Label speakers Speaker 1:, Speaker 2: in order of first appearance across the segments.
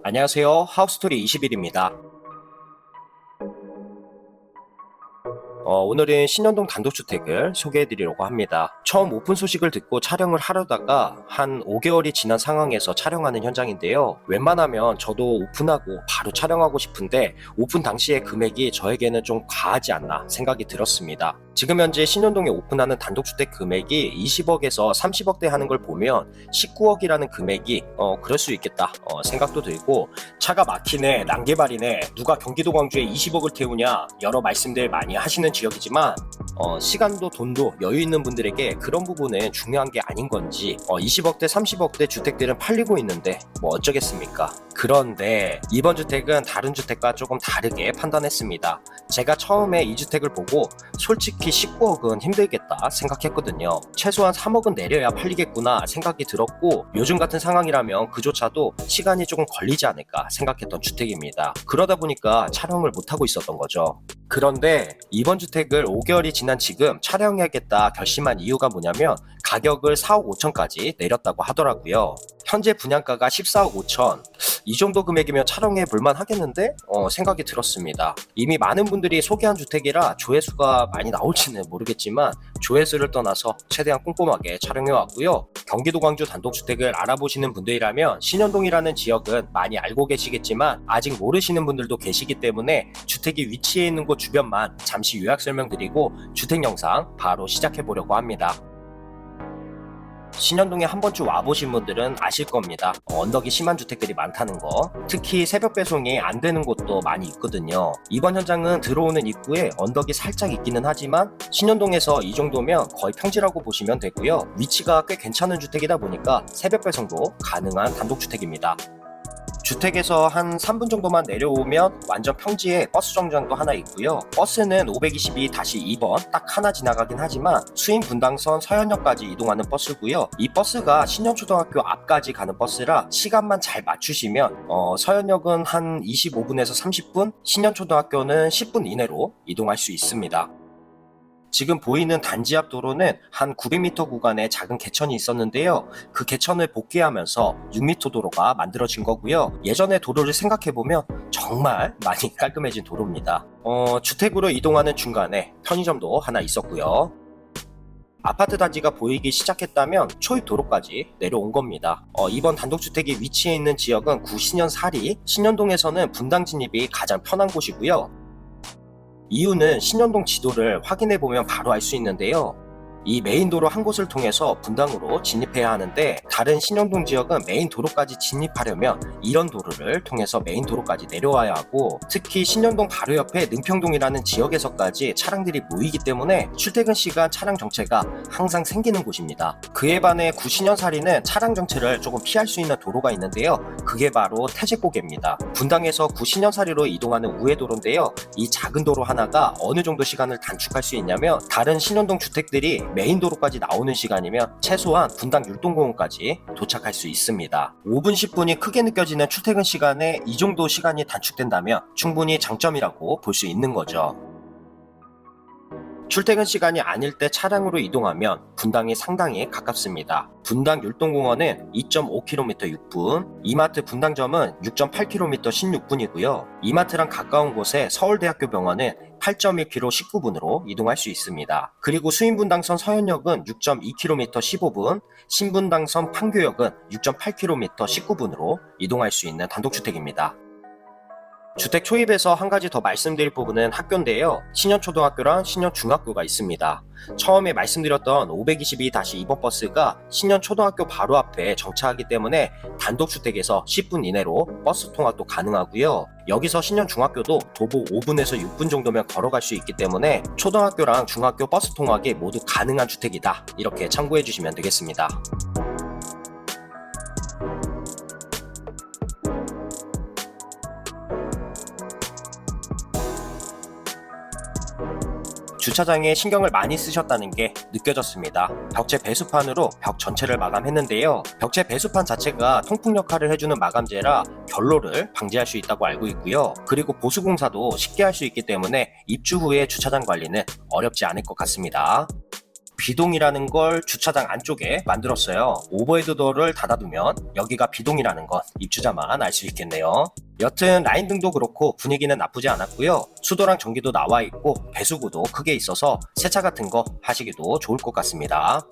Speaker 1: 안녕하세요. 하우스토리 20일입니다. 오늘은 신현동 단독주택을 소개해드리려고 합니다. 처음 오픈 소식을 듣고 촬영을 하려다가 한 5개월이 지난 상황에서 촬영하는 현장인데요. 웬만하면 저도 오픈하고 바로 촬영하고 싶은데 오픈 당시의 금액이 저에게는 좀 과하지 않나 생각이 들었습니다. 지금 현재 신현동에 오픈하는 단독주택 금액이 20억에서 30억대 하는 걸 보면 19억이라는 금액이 그럴 수 있겠다 생각도 들고, 차가 막히네, 난개발이네, 누가 경기도 광주에 20억을 태우냐, 여러 말씀들 많이 하시는 지역이지만 시간도 돈도 여유 있는 분들에게 그런 부분은 중요한 게 아닌 건지 20억대 30억대 주택들은 팔리고 있는데 뭐 어쩌겠습니까. 그런데 이번 주택은 다른 주택과 조금 다르게 판단했습니다. 제가 처음에 이 주택을 보고 솔직히 19억은 힘들겠다 생각했거든요. 최소한 3억은 내려야 팔리겠구나 생각이 들었고, 요즘 같은 상황이라면 그조차도 시간이 조금 걸리지 않을까 생각했던 주택입니다. 그러다 보니까 촬영을 못하고 있었던 거죠. 그런데 이번 주택을 5개월이 지난 지금 촬영해야겠다 결심한 이유가 뭐냐면, 가격을 4억 5천까지 내렸다고 하더라고요. 현재 분양가가 14억 5천, 이 정도 금액이면 촬영해 볼만 하겠는데? 생각이 들었습니다. 이미 많은 분들이 소개한 주택이라 조회수가 많이 나올지는 모르겠지만 조회수를 떠나서 최대한 꼼꼼하게 촬영해 왔고요. 경기도 광주 단독주택을 알아보시는 분들이라면 신현동이라는 지역은 많이 알고 계시겠지만 아직 모르시는 분들도 계시기 때문에 주택이 위치해 있는 곳 주변만 잠시 요약 설명드리고 주택 영상 바로 시작해 보려고 합니다. 신현동에 한 번쯤 와보신 분들은 아실 겁니다. 언덕이 심한 주택들이 많다는 거. 특히 새벽 배송이 안 되는 곳도 많이 있거든요. 이번 현장은 들어오는 입구에 언덕이 살짝 있기는 하지만 신현동에서 이 정도면 거의 평지라고 보시면 되고요. 위치가 꽤 괜찮은 주택이다 보니까 새벽 배송도 가능한 단독주택입니다. 주택에서 한 3분 정도만 내려오면 완전 평지에 버스 정류장도 하나 있고요. 버스는 522-2번 딱 하나 지나가긴 하지만 수인 분당선 서현역까지 이동하는 버스고요. 이 버스가 신현초등학교 앞까지 가는 버스라 시간만 잘 맞추시면 서현역은 한 25분에서 30분, 신현초등학교는 10분 이내로 이동할 수 있습니다. 지금 보이는 단지 앞 도로는 한 900m 구간의 작은 개천이 있었는데요. 그 개천을 복귀하면서 6m 도로가 만들어진 거고요. 예전의 도로를 생각해보면 정말 많이 깔끔해진 도로입니다. 주택으로 이동하는 중간에 편의점도 하나 있었고요. 아파트 단지가 보이기 시작했다면 초입 도로까지 내려온 겁니다. 이번 단독주택이 위치해 있는 지역은 구신현사리, 신현동에서는 분당 진입이 가장 편한 곳이고요. 이유는 신현동 지도를 확인해보면 바로 알 수 있는데요. 이 메인 도로 한 곳을 통해서 분당으로 진입해야 하는데, 다른 신현동 지역은 메인 도로까지 진입하려면 이런 도로를 통해서 메인 도로까지 내려와야 하고, 특히 신현동 바로 옆에 능평동이라는 지역에서까지 차량들이 모이기 때문에 출퇴근 시간 차량 정체가 항상 생기는 곳입니다. 그에 반해 구신현사리는 차량 정체를 조금 피할 수 있는 도로가 있는데요. 그게 바로 태제고개입니다. 분당에서 구신현사리로 이동하는 우회도로인데요. 이 작은 도로 하나가 어느 정도 시간을 단축할 수 있냐면, 다른 신현동 주택들이 메인 도로까지 나오는 시간이면 최소한 분당 율동공원까지 도착할 수 있습니다. 5분 10분이 크게 느껴지는 출퇴근 시간에 이 정도 시간이 단축된다면 충분히 장점이라고 볼 수 있는 거죠. 출퇴근 시간이 아닐 때 차량으로 이동하면 분당이 상당히 가깝습니다. 분당 율동공원은 2.5km 6분, 이마트 분당점은 6.8km 16분이고요. 이마트랑 가까운 곳에 서울대학교 병원은 8.1km 19분으로 이동할 수 있습니다. 그리고 수인분당선 서현역은 6.2km 15분, 신분당선 판교역은 6.8km 19분으로 이동할 수 있는 단독주택입니다. 주택 초입에서 한 가지 더 말씀드릴 부분은 학교인데요. 신현초등학교랑 신현중학교가 있습니다. 처음에 말씀드렸던 522-2번 버스가 신현초등학교 바로 앞에 정차하기 때문에 단독주택에서 10분 이내로 버스 통학도 가능하고요. 여기서 신현중학교도 도보 5분에서 6분 정도면 걸어갈 수 있기 때문에 초등학교랑 중학교 버스 통학이 모두 가능한 주택이다, 이렇게 참고해 주시면 되겠습니다. 주차장에 신경을 많이 쓰셨다는 게 느껴졌습니다. 벽체 배수판으로 벽 전체를 마감했는데요. 벽체 배수판 자체가 통풍 역할을 해주는 마감재라 결로를 방지할 수 있다고 알고 있고요. 그리고 보수공사도 쉽게 할 수 있기 때문에 입주 후에 주차장 관리는 어렵지 않을 것 같습니다. 비동이라는 걸 주차장 안쪽에 만들었어요. 오버헤드 도어를 닫아두면 여기가 비동이라는 건 입주자만 알 수 있겠네요. 여튼 라인 등도 그렇고 분위기는 나쁘지 않았고요. 수도랑 전기도 나와 있고 배수구도 크게 있어서 세차 같은 거 하시기도 좋을 것 같습니다.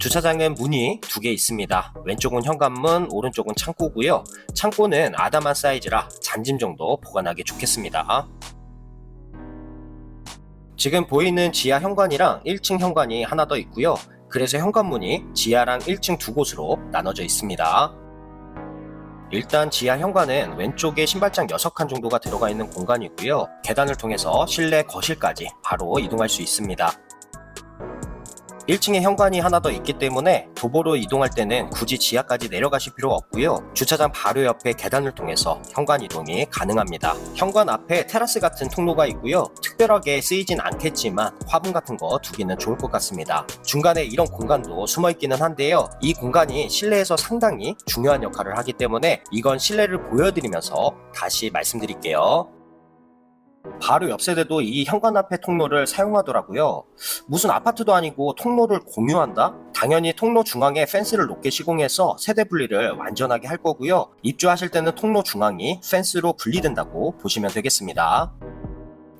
Speaker 1: 주차장은 문이 2개 있습니다. 왼쪽은 현관문, 오른쪽은 창고고요. 창고는 아담한 사이즈라 잔짐 정도 보관하기 좋겠습니다. 지금 보이는 지하 현관이랑 1층 현관이 하나 더 있고요. 그래서 현관문이 지하랑 1층 두 곳으로 나눠져 있습니다. 일단 지하 현관은 왼쪽에 신발장 6칸 정도가 들어가 있는 공간이고요. 계단을 통해서 실내 거실까지 바로 이동할 수 있습니다. 1층에 현관이 하나 더 있기 때문에 도보로 이동할 때는 굳이 지하까지 내려가실 필요 없고요. 주차장 바로 옆에 계단을 통해서 현관 이동이 가능합니다. 현관 앞에 테라스 같은 통로가 있고요. 특별하게 쓰이진 않겠지만 화분 같은 거 두기는 좋을 것 같습니다. 중간에 이런 공간도 숨어 있기는 한데요. 이 공간이 실내에서 상당히 중요한 역할을 하기 때문에 이건 실내를 보여드리면서 다시 말씀드릴게요. 바로 옆 세대도 이 현관 앞에 통로를 사용하더라고요. 무슨 아파트도 아니고 통로를 공유한다? 당연히 통로 중앙에 펜스를 높게 시공해서 세대 분리를 완전하게 할 거고요. 입주하실 때는 통로 중앙이 펜스로 분리된다고 보시면 되겠습니다.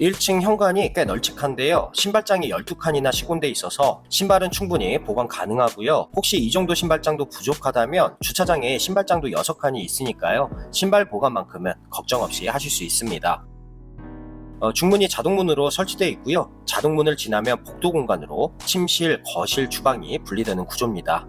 Speaker 1: 1층 현관이 꽤 널찍한데요. 신발장이 12칸이나 시공돼 있어서 신발은 충분히 보관 가능하고요. 혹시 이 정도 신발장도 부족하다면 주차장에 신발장도 6칸이 있으니까요. 신발 보관만큼은 걱정 없이 하실 수 있습니다. 중문이 자동문으로 설치되어 있고요. 자동문을 지나면 복도 공간으로 침실, 거실, 주방이 분리되는 구조입니다.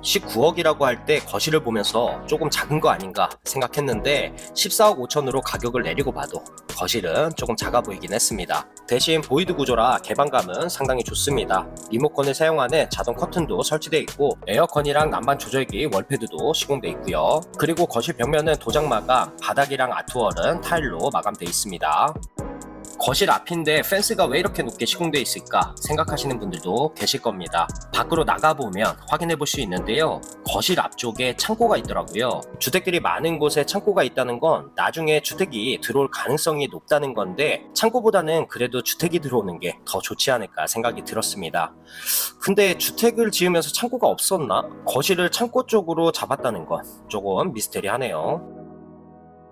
Speaker 1: 19억이라고 할 때 거실을 보면서 조금 작은 거 아닌가 생각했는데 14억 5천으로 가격을 내리고 봐도 거실은 조금 작아 보이긴 했습니다. 대신 보이드 구조라 개방감은 상당히 좋습니다. 리모컨을 사용하는 자동 커튼도 설치되어 있고 에어컨이랑 난방 조절기 월패드도 시공되어 있고요. 그리고 거실 벽면은 도장 마감, 바닥이랑 아트월은 타일로 마감되어 있습니다. 거실 앞인데 펜스가 왜 이렇게 높게 시공되어 있을까 생각하시는 분들도 계실 겁니다. 밖으로 나가보면 확인해 볼 수 있는데요. 거실 앞쪽에 창고가 있더라고요. 주택들이 많은 곳에 창고가 있다는 건 나중에 주택이 들어올 가능성이 높다는 건데 창고보다는 그래도 주택이 들어오는 게 더 좋지 않을까 생각이 들었습니다. 근데 주택을 지으면서 창고가 없었나? 거실을 창고 쪽으로 잡았다는 건 조금 미스테리하네요.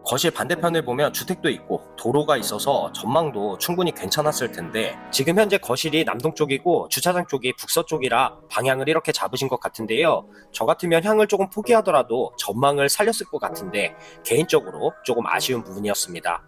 Speaker 1: 거실 반대편을 보면 주택도 있고 도로가 있어서 전망도 충분히 괜찮았을 텐데 지금 현재 거실이 남동쪽이고 주차장 쪽이 북서쪽이라 방향을 이렇게 잡으신 것 같은데요. 저 같으면 향을 조금 포기하더라도 전망을 살렸을 것 같은데 개인적으로 조금 아쉬운 부분이었습니다.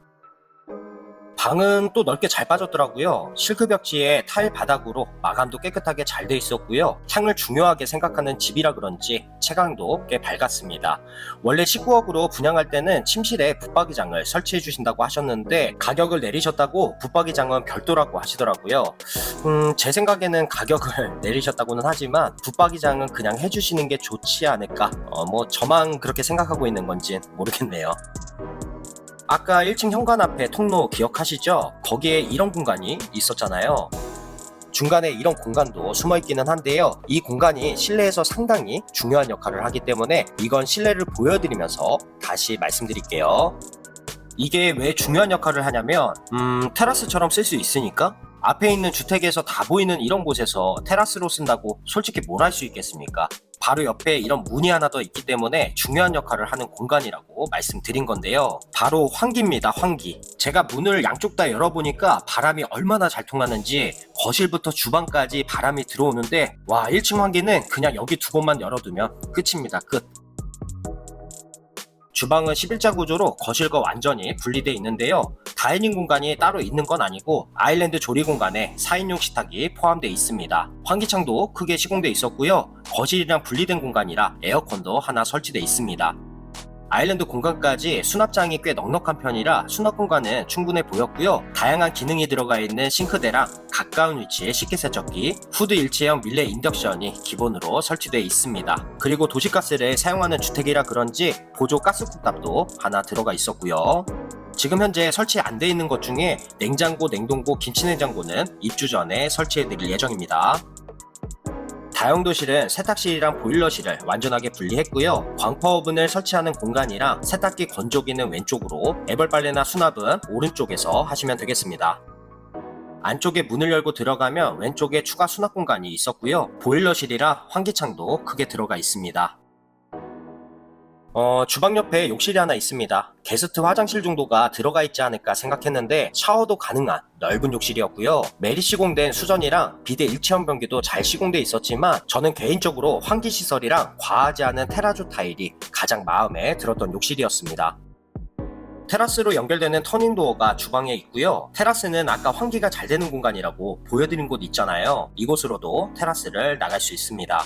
Speaker 1: 방은 또 넓게 잘 빠졌더라고요. 실크벽지에 타일 바닥으로 마감도 깨끗하게 잘 돼 있었고요. 향을 중요하게 생각하는 집이라 그런지 채광도 꽤 밝았습니다. 원래 19억으로 분양할 때는 침실에 붙박이장을 설치해 주신다고 하셨는데 가격을 내리셨다고 붙박이장은 별도라고 하시더라고요. 제 생각에는 가격을 내리셨다고는 하지만 붙박이장은 그냥 해주시는 게 좋지 않을까? 저만 그렇게 생각하고 있는 건지 모르겠네요. 아까 1층 현관 앞에 통로 기억하시죠? 거기에 이런 공간이 있었잖아요. 중간에 이런 공간도 숨어 있기는 한데요. 이 공간이 실내에서 상당히 중요한 역할을 하기 때문에 이건 실내를 보여드리면서 다시 말씀드릴게요. 이게 왜 중요한 역할을 하냐면 테라스처럼 쓸 수 있으니까. 앞에 있는 주택에서 다 보이는 이런 곳에서 테라스로 쓴다고 솔직히 뭘 할 수 있겠습니까? 바로 옆에 이런 문이 하나 더 있기 때문에 중요한 역할을 하는 공간이라고 말씀드린 건데요. 바로 환기입니다. 환기. 제가 문을 양쪽 다 열어보니까 바람이 얼마나 잘 통하는지 거실부터 주방까지 바람이 들어오는데 와, 1층 환기는 그냥 여기 두 곳만 열어두면 끝입니다. 끝. 주방은 11자 구조로 거실과 완전히 분리되어 있는데요. 다이닝 공간이 따로 있는 건 아니고 아일랜드 조리 공간에 4인용 식탁이 포함되어 있습니다. 환기창도 크게 시공되어 있었고요. 거실이랑 분리된 공간이라 에어컨도 하나 설치되어 있습니다. 아일랜드 공간까지 수납장이 꽤 넉넉한 편이라 수납 공간은 충분해 보였고요. 다양한 기능이 들어가 있는 싱크대랑 가까운 위치에 식기세척기, 후드 일체형 밀레 인덕션이 기본으로 설치되어 있습니다. 그리고 도시가스를 사용하는 주택이라 그런지 보조 가스쿡탑도 하나 들어가 있었고요. 지금 현재 설치 안 돼 있는 것 중에 냉장고, 냉동고, 김치냉장고는 입주 전에 설치해 드릴 예정입니다. 다용도실은 세탁실이랑 보일러실을 완전하게 분리했고요. 광파오븐을 설치하는 공간이랑 세탁기 건조기는 왼쪽으로, 애벌빨래나 수납은 오른쪽에서 하시면 되겠습니다. 안쪽에 문을 열고 들어가면 왼쪽에 추가 수납 공간이 있었고요. 보일러실이라 환기창도 크게 들어가 있습니다. 주방 옆에 욕실이 하나 있습니다. 게스트 화장실 정도가 들어가 있지 않을까 생각했는데 샤워도 가능한 넓은 욕실이었고요. 매리 시공된 수전이랑 비데 일체형 변기도 잘 시공돼 있었지만 저는 개인적으로 환기시설이랑 과하지 않은 테라조 타일이 가장 마음에 들었던 욕실이었습니다. 테라스로 연결되는 터닝도어가 주방에 있고요. 테라스는 아까 환기가 잘 되는 공간이라고 보여드린 곳 있잖아요. 이곳으로도 테라스를 나갈 수 있습니다.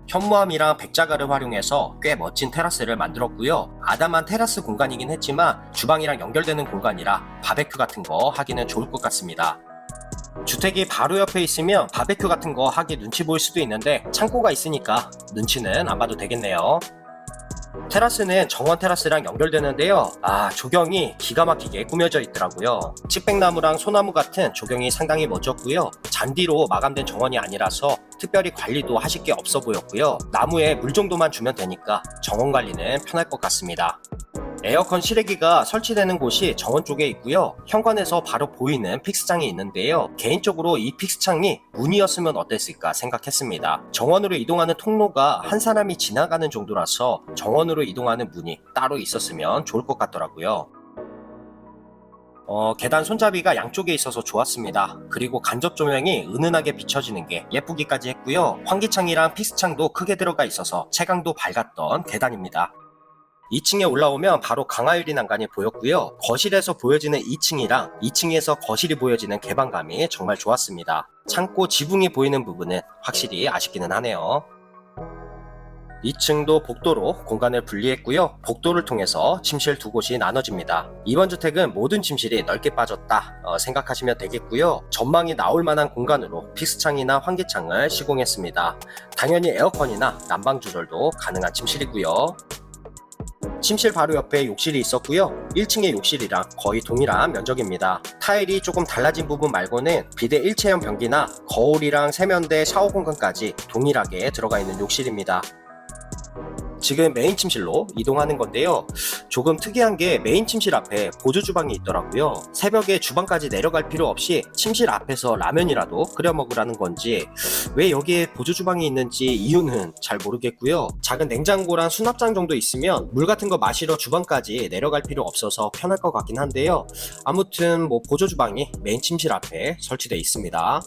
Speaker 1: 현무암이랑 백자갈을 활용해서 꽤 멋진 테라스를 만들었고요. 아담한 테라스 공간이긴 했지만 주방이랑 연결되는 공간이라 바베큐 같은 거 하기는 좋을 것 같습니다. 주택이 바로 옆에 있으면 바베큐 같은 거 하기 눈치 보일 수도 있는데 창고가 있으니까 눈치는 안 봐도 되겠네요. 테라스는 정원 테라스랑 연결되는데요. 조경이 기가 막히게 꾸며져 있더라고요. 측백나무랑 소나무 같은 조경이 상당히 멋졌고요. 잔디로 마감된 정원이 아니라서 특별히 관리도 하실 게 없어 보였고요. 나무에 물 정도만 주면 되니까 정원 관리는 편할 것 같습니다. 에어컨 실외기가 설치되는 곳이 정원 쪽에 있고요. 현관에서 바로 보이는 픽스창이 있는데요. 개인적으로 이 픽스창이 문이었으면 어땠을까 생각했습니다. 정원으로 이동하는 통로가 한 사람이 지나가는 정도라서 정원으로 이동하는 문이 따로 있었으면 좋을 것 같더라고요. 계단 손잡이가 양쪽에 있어서 좋았습니다. 그리고 간접 조명이 은은하게 비춰지는 게 예쁘기까지 했고요. 환기창이랑 픽스창도 크게 들어가 있어서 채광도 밝았던 계단입니다. 2층에 올라오면 바로 강화유리 난간이 보였고요. 거실에서 보여지는 2층이랑 2층에서 거실이 보여지는 개방감이 정말 좋았습니다. 창고 지붕이 보이는 부분은 확실히 아쉽기는 하네요. 2층도 복도로 공간을 분리했고요. 복도를 통해서 침실 두 곳이 나눠집니다. 이번 주택은 모든 침실이 넓게 빠졌다 생각하시면 되겠고요. 전망이 나올 만한 공간으로 픽스창이나 환기창을 시공했습니다. 당연히 에어컨이나 난방 조절도 가능한 침실이고요. 침실 바로 옆에 욕실이 있었고요. 1층의 욕실이랑 거의 동일한 면적입니다. 타일이 조금 달라진 부분 말고는 비데 일체형 변기나 거울이랑 세면대, 샤워 공간까지 동일하게 들어가 있는 욕실입니다. 지금 메인 침실로 이동하는 건데요. 조금 특이한 게 메인 침실 앞에 보조 주방이 있더라고요. 새벽에 주방까지 내려갈 필요 없이 침실 앞에서 라면이라도 끓여 먹으라는 건지 왜 여기에 보조 주방이 있는지 이유는 잘 모르겠고요. 작은 냉장고랑 수납장 정도 있으면 물 같은 거 마시러 주방까지 내려갈 필요 없어서 편할 것 같긴 한데요. 아무튼 보조 주방이 메인 침실 앞에 설치되어 있습니다.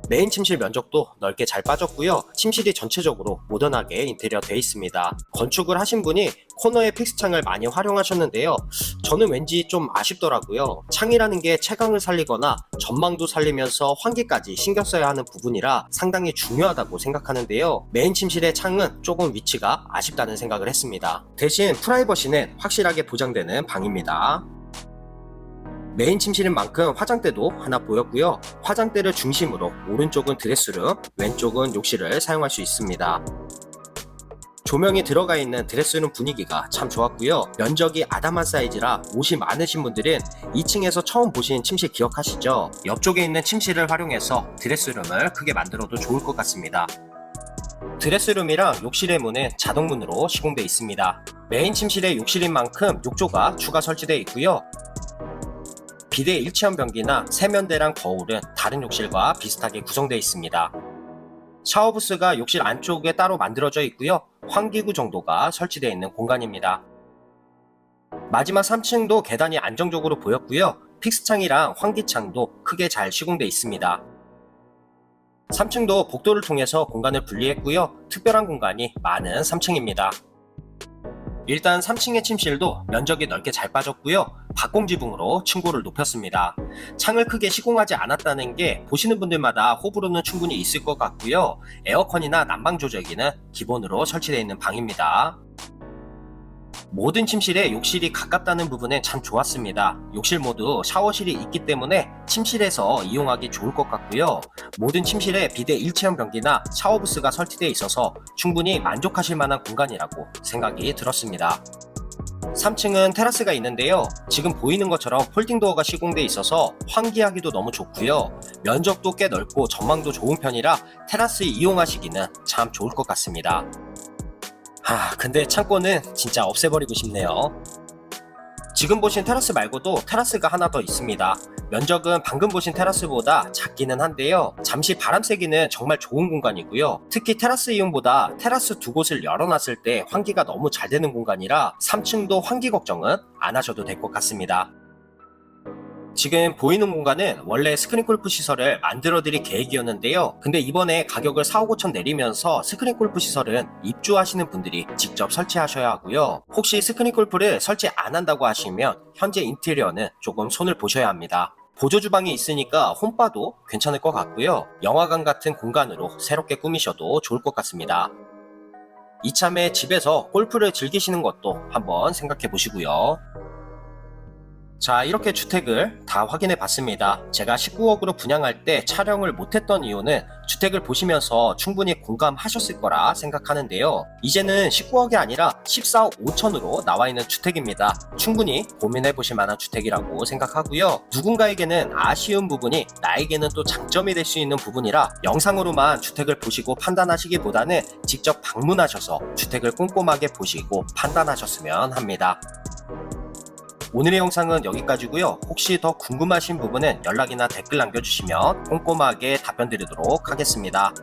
Speaker 1: 메인 침실 면적도 넓게 잘 빠졌고요. 침실이 전체적으로 모던하게 인테리어 되어 있습니다. 건축을 하신 분이 코너에 픽스창을 많이 활용하셨는데요. 저는 왠지 좀 아쉽더라고요. 창이라는 게 채광을 살리거나 전망도 살리면서 환기까지 신경 써야 하는 부분이라 상당히 중요하다고 생각하는데요. 메인 침실의 창은 조금 위치가 아쉽다는 생각을 했습니다. 대신 프라이버시는 확실하게 보장되는 방입니다. 메인 침실인 만큼 화장대도 하나 보였고요. 화장대를 중심으로 오른쪽은 드레스룸, 왼쪽은 욕실을 사용할 수 있습니다. 조명이 들어가 있는 드레스룸 분위기가 참 좋았고요. 면적이 아담한 사이즈라 옷이 많으신 분들은 2층에서 처음 보신 침실 기억하시죠? 옆쪽에 있는 침실을 활용해서 드레스룸을 크게 만들어도 좋을 것 같습니다. 드레스룸이랑 욕실의 문은 자동문으로 시공되어 있습니다. 메인 침실의 욕실인 만큼 욕조가 추가 설치되어 있고요. 비데 일체형 변기나 세면대랑 거울은 다른 욕실과 비슷하게 구성되어 있습니다. 샤워부스가 욕실 안쪽에 따로 만들어져 있고요. 환기구 정도가 설치되어 있는 공간입니다. 마지막 3층도 계단이 안정적으로 보였고요. 픽스창이랑 환기창도 크게 잘 시공되어 있습니다. 3층도 복도를 통해서 공간을 분리했고요. 특별한 공간이 많은 3층입니다. 일단 3층의 침실도 면적이 넓게 잘 빠졌고요. 박공지붕으로 층고를 높였습니다. 창을 크게 시공하지 않았다는 게 보시는 분들마다 호불호는 충분히 있을 것 같고요. 에어컨이나 난방 조절기는 기본으로 설치되어 있는 방입니다. 모든 침실에 욕실이 가깝다는 부분은 참 좋았습니다. 욕실 모두 샤워실이 있기 때문에 침실에서 이용하기 좋을 것 같고요. 모든 침실에 비데 일체형 변기나 샤워부스가 설치되어 있어서 충분히 만족하실 만한 공간이라고 생각이 들었습니다. 3층은 테라스가 있는데요. 지금 보이는 것처럼 폴딩도어가 시공되어 있어서 환기하기도 너무 좋고요. 면적도 꽤 넓고 전망도 좋은 편이라 테라스 이용하시기는 참 좋을 것 같습니다. 근데 창고는 진짜 없애버리고 싶네요. 지금 보신 테라스 말고도 테라스가 하나 더 있습니다. 면적은 방금 보신 테라스보다 작기는 한데요. 잠시 바람 쐬기는 정말 좋은 공간이고요. 특히 테라스 이용보다 테라스 두 곳을 열어놨을 때 환기가 너무 잘 되는 공간이라 3층도 환기 걱정은 안 하셔도 될 것 같습니다. 지금 보이는 공간은 원래 스크린 골프 시설을 만들어 드릴 계획이었는데요. 근데 이번에 가격을 4억 5천 내리면서 스크린 골프 시설은 입주하시는 분들이 직접 설치하셔야 하고요. 혹시 스크린 골프를 설치 안 한다고 하시면 현재 인테리어는 조금 손을 보셔야 합니다. 보조 주방이 있으니까 홈바도 괜찮을 것 같고요. 영화관 같은 공간으로 새롭게 꾸미셔도 좋을 것 같습니다. 이참에 집에서 골프를 즐기시는 것도 한번 생각해 보시고요. 자, 이렇게 주택을 다 확인해 봤습니다. 제가 19억으로 분양할 때 촬영을 못했던 이유는 주택을 보시면서 충분히 공감하셨을 거라 생각하는데요. 이제는 19억이 아니라 14억 5천으로 나와 있는 주택입니다. 충분히 고민해 보실 만한 주택이라고 생각하고요. 누군가에게는 아쉬운 부분이 나에게는 또 장점이 될 수 있는 부분이라 영상으로만 주택을 보시고 판단하시기보다는 직접 방문하셔서 주택을 꼼꼼하게 보시고 판단하셨으면 합니다. 오늘의 영상은 여기까지고요. 혹시 더 궁금하신 부분은 연락이나 댓글 남겨주시면 꼼꼼하게 답변 드리도록 하겠습니다.